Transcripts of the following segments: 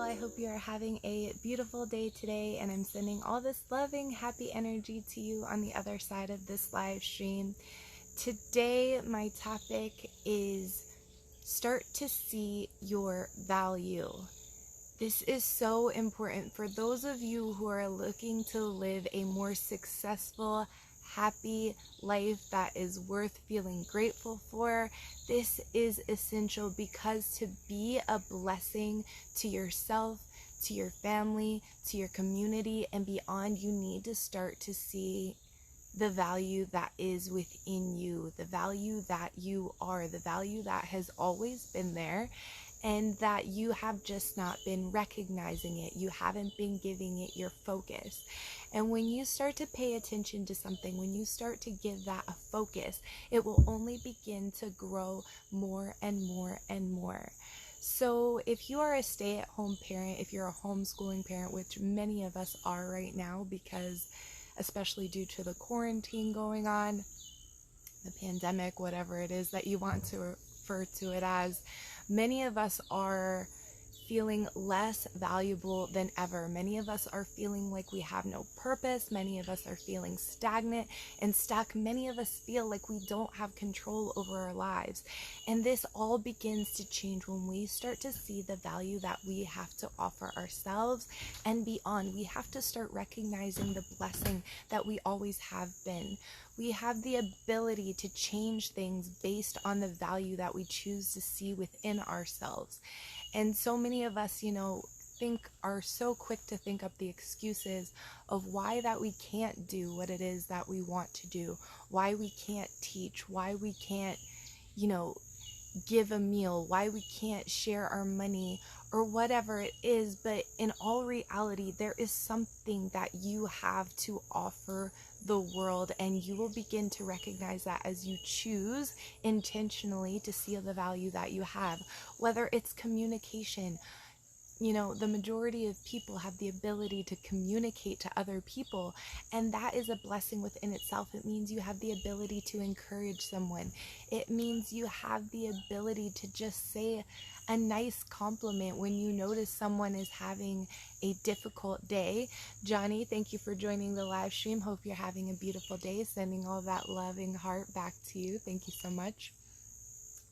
I hope you are having a beautiful day today, and I'm sending all this loving, happy energy to you on the other side of this live stream. Today, my topic is start to see your value. This is so important for those of you who are looking to live a more successful, happy life that is worth feeling grateful for. This is essential because to be a blessing to yourself, to your family, to your community, and beyond, you need to start to see the value that is within you, the value that you are, the value that has always been there, and that you have just not been recognizing it. You haven't been giving it your focus. And when you start to pay attention to something, when you start to give that a focus, it will only begin to grow more and more and more. So if you are a stay-at-home parent, if you're a homeschooling parent, which many of us are right now, because especially due to the quarantine going on, the pandemic, whatever it is that you want to refer to it as, many of us are feeling less valuable than ever. Many of us are feeling like we have no purpose. Many of us are feeling stagnant and stuck. Many of us feel like we don't have control over our lives. And this all begins to change when we start to see the value that we have to offer ourselves and beyond. We have to start recognizing the blessing that we always have been. We have the ability to change things based on the value that we choose to see within ourselves. And so many of us, are so quick to think up the excuses of why that we can't do what it is that we want to do, why we can't teach, why we can't, give a meal, why we can't share our money or whatever it is. But in all reality, there is something that you have to offer the world, and you will begin to recognize that as you choose intentionally to see the value that you have. Whether it's communication, the majority of people have the ability to communicate to other people, and that is a blessing within itself. It means you have the ability to encourage someone. It means you have the ability to just say a nice compliment when you notice someone is having a difficult day. Johnny, thank you for joining the live stream. Hope you're having a beautiful day. Sending all that loving heart back to you. Thank you so much.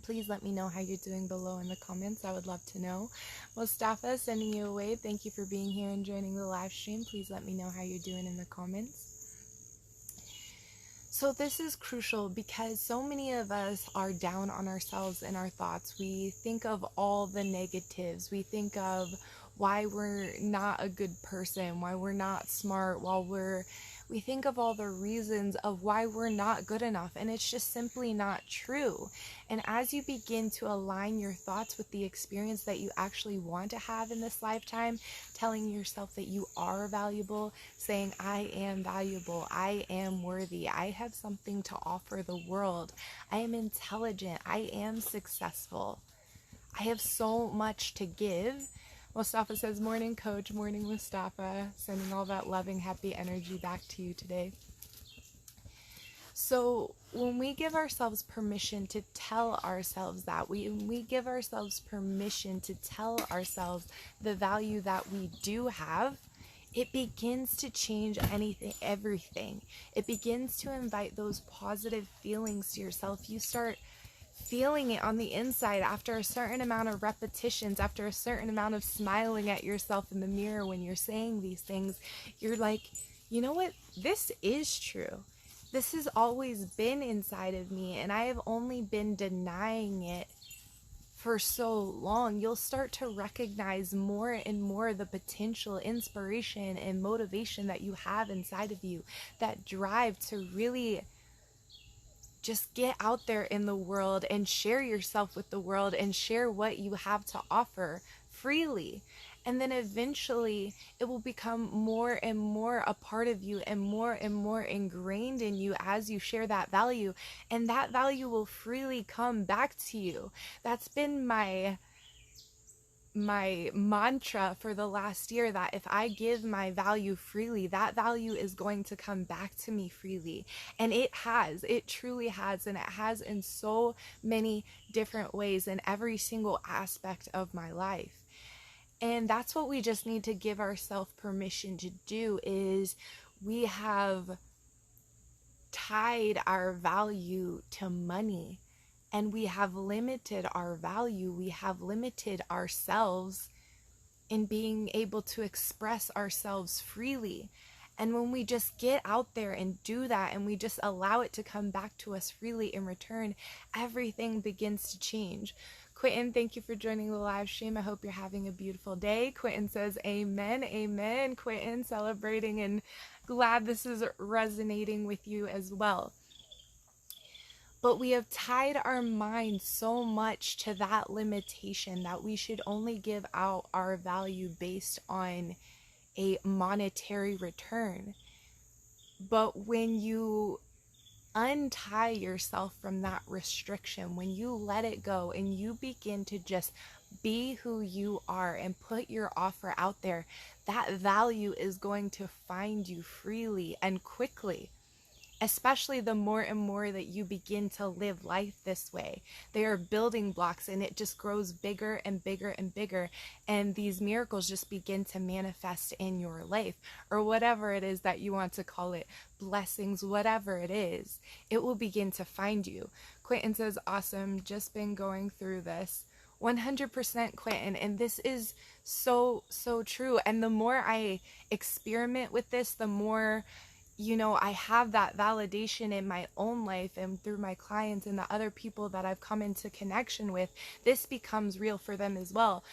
Please let me know how you're doing below in the comments. I would love to know. Mustafa, sending you a wave. Thank you for being here and joining the live stream. Please let me know how you're doing in the comments. So this is crucial because so many of us are down on ourselves and our thoughts. We think of all the negatives. We think of why we're not a good person, why we're not smart, we think of all the reasons of why we're not good enough, and it's just simply not true. And as you begin to align your thoughts with the experience that you actually want to have in this lifetime, telling yourself that you are valuable, saying, I am valuable, I am worthy, I have something to offer the world, I am intelligent, I am successful, I have so much to give. Mustafa says, morning coach, morning Mustafa, sending all that loving, happy energy back to you today. So when we give ourselves permission to tell ourselves that, when we give ourselves permission to tell ourselves the value that we do have, it begins to change everything. It begins to invite those positive feelings to yourself. You start feeling it on the inside after a certain amount of repetitions, after a certain amount of smiling at yourself in the mirror when you're saying these things. You're like, you know what? This is true. This has always been inside of me, and I have only been denying it for so long. You'll start to recognize more and more the potential inspiration and motivation that you have inside of you, that drive to really just get out there in the world and share yourself with the world and share what you have to offer freely. And then eventually it will become more and more a part of you and more ingrained in you as you share that value. And that value will freely come back to you. That's been my mantra for the last year, that if I give my value freely, that value is going to come back to me freely. And it truly has, and it has in so many different ways in every single aspect of my life. And that's what we just need to give ourselves permission to do. Is we have tied our value to money, and we have limited our value. We have limited ourselves in being able to express ourselves freely. And when we just get out there and do that, and we just allow it to come back to us freely in return, everything begins to change. Quentin, thank you for joining the live stream. I hope you're having a beautiful day. Quentin says, amen, amen. Quentin, celebrating and glad this is resonating with you as well. But we have tied our mind so much to that limitation that we should only give out our value based on a monetary return. But when you untie yourself from that restriction, when you let it go and you begin to just be who you are and put your offer out there, that value is going to find you freely and quickly. Especially the more and more that you begin to live life this way. They are building blocks, and it just grows bigger and bigger and bigger. And these miracles just begin to manifest in your life, or whatever it is that you want to call it, blessings, whatever it is, it will begin to find you. Quentin says, awesome, just been going through this. 100% Quentin, and this is so true. And the more I experiment with this, the more I have that validation in my own life and through my clients and the other people that I've come into connection with. This becomes real for them as well.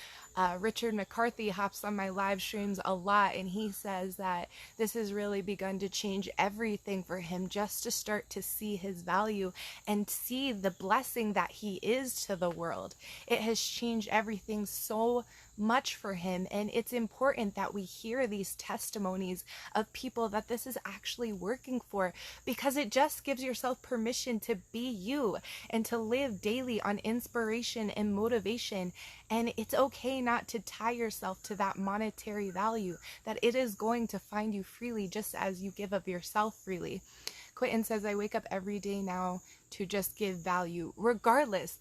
Richard McCarthy hops on my live streams a lot, and he says that this has really begun to change everything for him, just to start to see his value and see the blessing that he is to the world. It has changed everything so much for him, and it's important that we hear these testimonies of people that this is actually working for, because it just gives yourself permission to be you and to live daily on inspiration and motivation. And it's okay not to tie yourself to that monetary value, that it is going to find you freely, just as you give of yourself freely. Quentin says, I wake up every day now to just give value regardless.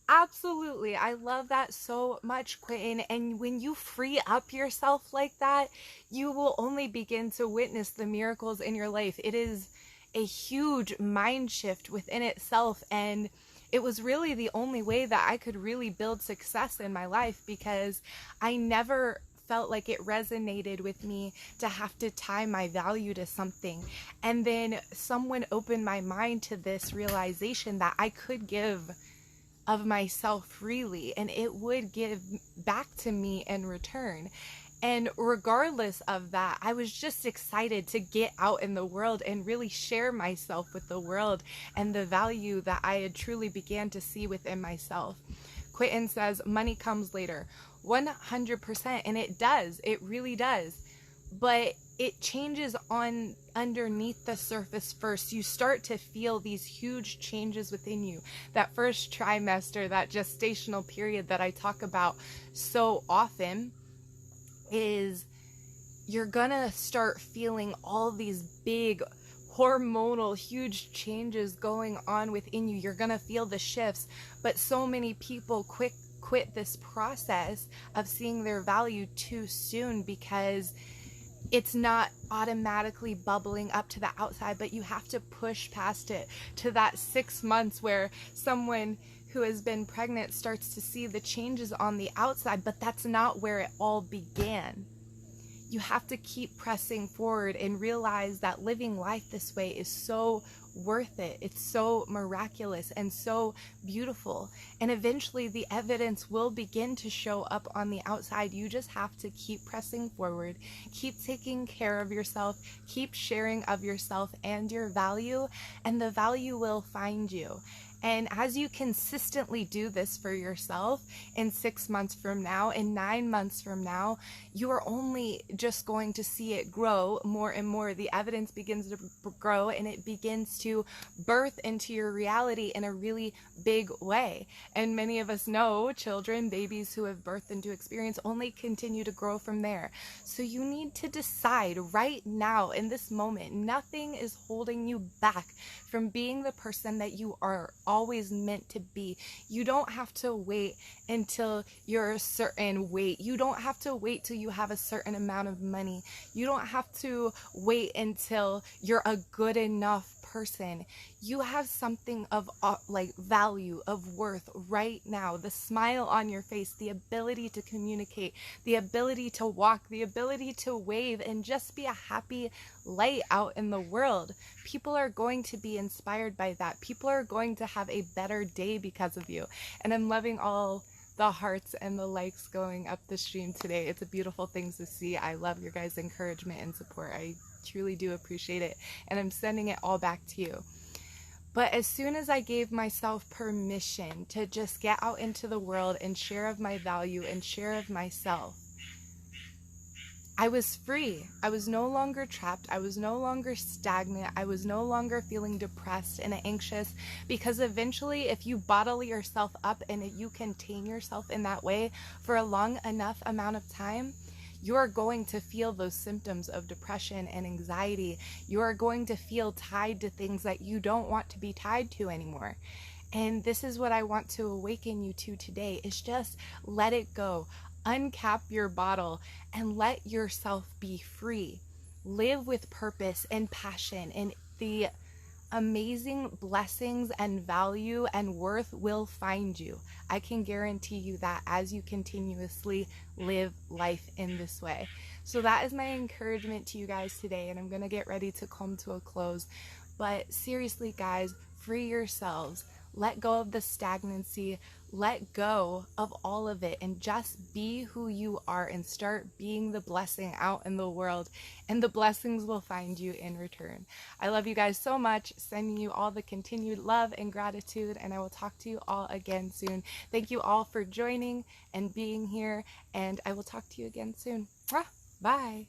Absolutely. I love that so much, Quentin. And when you free up yourself like that, you will only begin to witness the miracles in your life. It is a huge mind shift within itself. And it was really the only way that I could really build success in my life, because I never felt like it resonated with me to have to tie my value to something. And then someone opened my mind to this realization that I could give of myself freely, and it would give back to me in return. And regardless of that, I was just excited to get out in the world and really share myself with the world and the value that I had truly began to see within myself. Quentin says, money comes later. 100%, and it does. It really does. But it changes on underneath the surface first. You start to feel these huge changes within you. That first trimester, that gestational period that I talk about so often, is you're gonna start feeling all these big hormonal huge changes going on within you. You're gonna feel the shifts, but so many people quit this process of seeing their value too soon, because it's not automatically bubbling up to the outside, but you have to push past it to that 6 months where someone who has been pregnant starts to see the changes on the outside, but that's not where it all began. You have to keep pressing forward and realize that living life this way is so worth it. It's so miraculous and so beautiful. And eventually the evidence will begin to show up on the outside. You just have to keep pressing forward, keep taking care of yourself, keep sharing of yourself and your value, and the value will find you. And as you consistently do this for yourself, in 6 months from now, in 9 months from now, you are only just going to see it grow more and more. The evidence begins to grow, and it begins to birth into your reality in a really big way. And many of us know children, babies who have birthed into experience only continue to grow from there. So you need to decide right now, in this moment, nothing is holding you back from being the person that you are always meant to be. You don't have to wait until you're a certain weight. You don't have to wait till you have a certain amount of money. You don't have to wait until you're a good enough person. You have something of like value, of worth right now. The smile on your face, the ability to communicate, the ability to walk, the ability to wave and just be a happy light out in the world. People are going to be inspired by that. People are going to have a better day because of you. And I'm loving all the hearts and the likes going up the stream today. It's a beautiful thing to see. I love your guys' encouragement and support. I truly do appreciate it, and I'm sending it all back to you. But as soon as I gave myself permission to just get out into the world and share of my value and share of myself, I was free. I was no longer trapped. I was no longer stagnant. I was no longer feeling depressed and anxious, because eventually if you bottle yourself up and you contain yourself in that way for a long enough amount of time, you're going to feel those symptoms of depression and anxiety. You're going to feel tied to things that you don't want to be tied to anymore. And this is what I want to awaken you to today, is just let it go. Uncap your bottle and let yourself be free. Live with purpose and passion, and the amazing blessings and value and worth will find you. I can guarantee you that as you continuously live life in this way. So that is my encouragement to you guys today, and I'm gonna get ready to come to a close. But seriously guys, free yourselves. Let go of the stagnancy. Let go of all of it and just be who you are and start being the blessing out in the world, and the blessings will find you in return. I love you guys so much, sending you all the continued love and gratitude, and I will talk to you all again soon. Thank you all for joining and being here, and I will talk to you again soon. Bye.